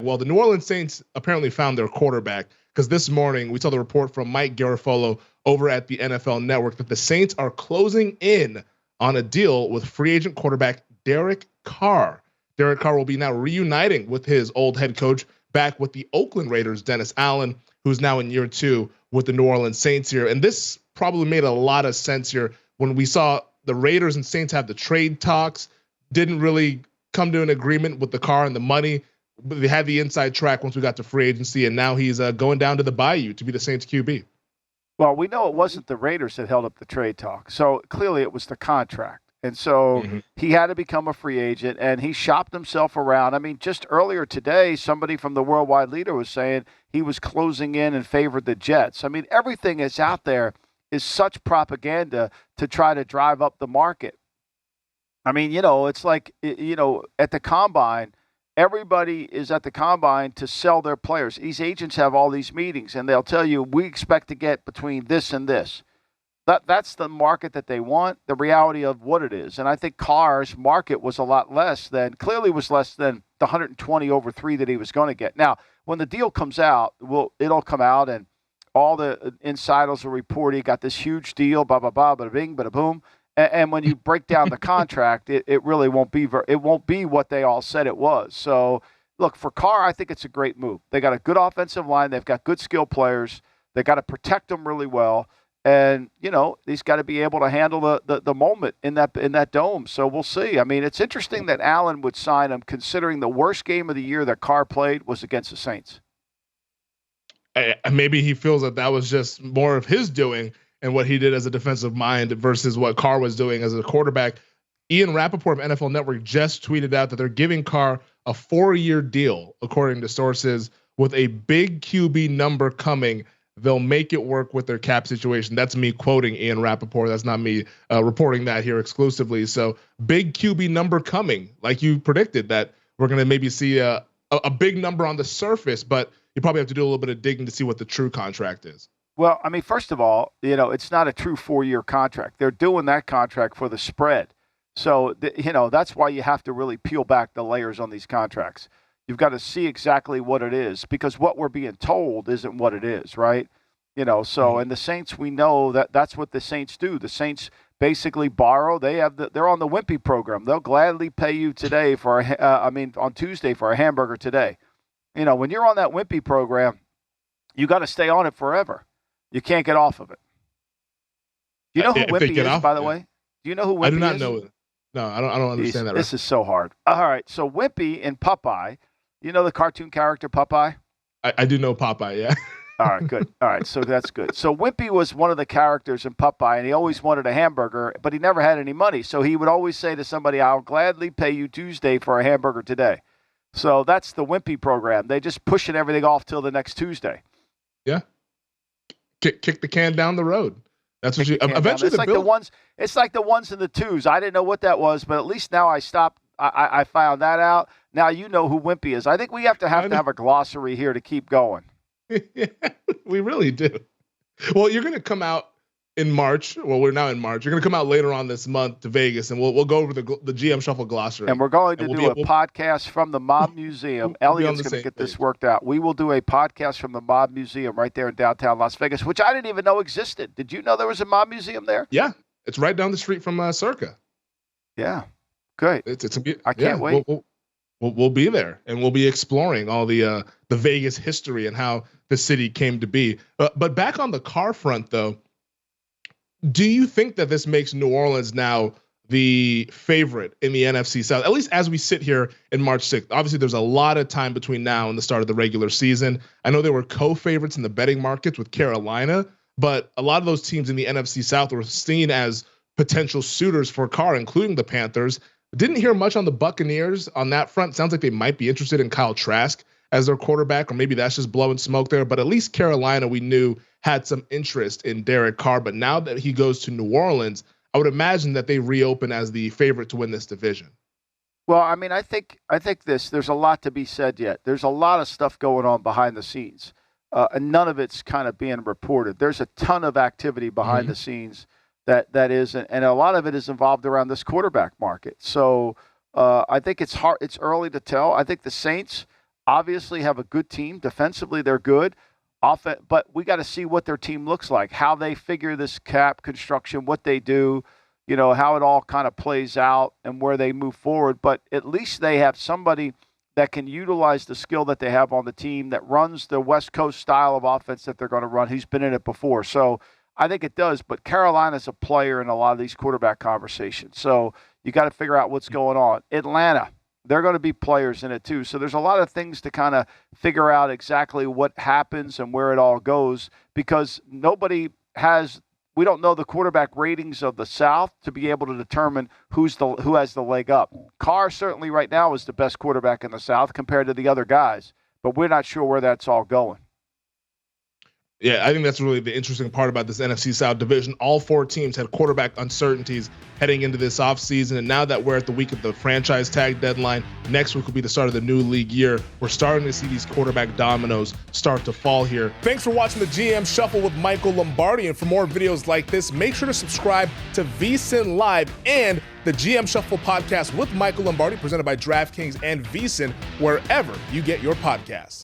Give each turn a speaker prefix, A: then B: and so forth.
A: Well, the New Orleans Saints apparently found their quarterback because this morning we saw the report from Mike Garafolo over at the NFL Network that the Saints are closing in on a deal with free agent quarterback Derrek Carr. Derrek Carr will be now reuniting with his old head coach back with the Oakland Raiders, Dennis Allen, who's now in year 2 with the New Orleans Saints here. And this probably made a lot of sense here when we saw the Raiders and Saints have the trade talks, didn't really come to an agreement with the Carr and the money. They had the inside track once we got to free agency, and now he's going down to the Bayou to be the Saints QB.
B: Well, we know it wasn't the Raiders that held up the trade talk, so clearly it was the contract. And so he had to become a free agent, and he shopped himself around. I mean, just earlier today, somebody from the Worldwide Leader was saying he was closing in and favored the Jets. I mean, everything that's out there is such propaganda to try to drive up the market. I mean, it's like, at the Combine, everybody is at the Combine to sell their players. These agents have all these meetings, and they'll tell you, we expect to get between this and this. That's the market that they want, the reality of what it is. And I think Carr's market was a lot less than the 120 over 3 that he was going to get. Now, when the deal comes out, it'll come out, and all the insiders will report he got this huge deal, blah, blah, blah, bada bing, bada boom. And when you break down the contract, it really won't be what they all said it was. So, look, for Carr, I think it's a great move. They got a good offensive line. They've got good skill players. They got to protect them really well. And, he's got to be able to handle the moment in that dome. So we'll see. I mean, it's interesting that Allen would sign him considering the worst game of the year that Carr played was against the Saints.
A: Maybe he feels that was just more of his doing and what he did as a defensive mind versus what Carr was doing as a quarterback. Ian Rappaport of NFL Network just tweeted out that they're giving Carr a 4-year deal, according to sources, with a big QB number coming. They'll make it work with their cap situation. That's me quoting Ian Rappaport. That's not me reporting that here exclusively. So big QB number coming, like you predicted, that we're going to maybe see a big number on the surface, but you probably have to do a little bit of digging to see what the true contract is.
B: Well, I mean, first of all, it's not a true 4-year contract. They're doing that contract for the spread. So, that's why you have to really peel back the layers on these contracts. You've got to see exactly what it is, because what we're being told isn't what it is, right? And the Saints, we know that's what the Saints do. The Saints basically borrow. They're on the Wimpy program. They'll gladly pay you today on Tuesday for a hamburger today. When you're on that Wimpy program, you got to stay on it forever. You can't get off of it. Do you know who Wimpy is, by the way? Do you know who Wimpy is?
A: I do not know it. No, I don't understand that.
B: This is so hard. All right, so Wimpy in Popeye, the cartoon character Popeye?
A: I do know Popeye, yeah.
B: All right, good. All right, so that's good. So Wimpy was one of the characters in Popeye, and he always wanted a hamburger, but he never had any money. So he would always say to somebody, I'll gladly pay you Tuesday for a hamburger today. So that's the Wimpy program. They just pushing everything off till the next Tuesday.
A: Yeah. Kick the can down the road. That's what you eventually.
B: It's like the ones and the twos. I didn't know what that was, but at least now I stopped. I found that out. Now you know who Wimpy is. I think we have to have a glossary here to keep going.
A: Yeah, we really do. Well, you're going to come out in March. Well, we're now in March. You're going to come out later on this month to Vegas, and we'll go over the GM Shuffle glossary.
B: And we're going to do a podcast from the Mob Museum. Elliot's going to get this worked out. We will do a podcast from the Mob Museum right there in downtown Las Vegas, which I didn't even know existed. Did you know there was a Mob Museum there?
A: Yeah, it's right down the street from Circa.
B: Yeah, great. I can't wait.
A: We'll be there, and we'll be exploring all the Vegas history and how the city came to be. But back on the Carr front, though, do you think that this makes New Orleans now the favorite in the NFC South, at least as we sit here in March 6th? Obviously, there's a lot of time between now and the start of the regular season. I know they were co-favorites in the betting markets with Carolina, but a lot of those teams in the NFC South were seen as potential suitors for Carr, including the Panthers. Didn't hear much on the Buccaneers on that front. Sounds like they might be interested in Kyle Trask as their quarterback, or maybe that's just blowing smoke there. But at least Carolina, we knew, had some interest in Derek Carr. But now that he goes to New Orleans, I would imagine that they reopen as the favorite to win this division.
B: Well, I mean, I think there's a lot to be said yet. There's a lot of stuff going on behind the scenes, and none of it's kind of being reported. There's a ton of activity behind the scenes that is, and a lot of it is involved around this quarterback market. So I think it's hard. It's early to tell. I think the Saints, obviously have a good team. Defensively, they're good. But we got to see what their team looks like, how they figure this cap construction, what they do, how it all kind of plays out and where they move forward. But at least they have somebody that can utilize the skill that they have on the team that runs the West Coast style of offense that they're going to run. He's been in it before. So I think it does. But Carolina's a player in a lot of these quarterback conversations. So you got to figure out what's going on. Atlanta, they're going to be players in it too. So there's a lot of things to kind of figure out exactly what happens and where it all goes, because we don't know the quarterback ratings of the South to be able to determine who has the leg up. Carr certainly right now is the best quarterback in the South compared to the other guys, but we're not sure where that's all going.
A: Yeah, I think that's really the interesting part about this NFC South division. All 4 teams had quarterback uncertainties heading into this offseason, and now that we're at the week of the franchise tag deadline, next week will be the start of the new league year. We're starting to see these quarterback dominoes start to fall here. Thanks for watching the GM Shuffle with Michael Lombardi, and for more videos like this, make sure to subscribe to VSiN Live and the GM Shuffle podcast with Michael Lombardi, presented by DraftKings and VSiN, wherever you get your podcasts.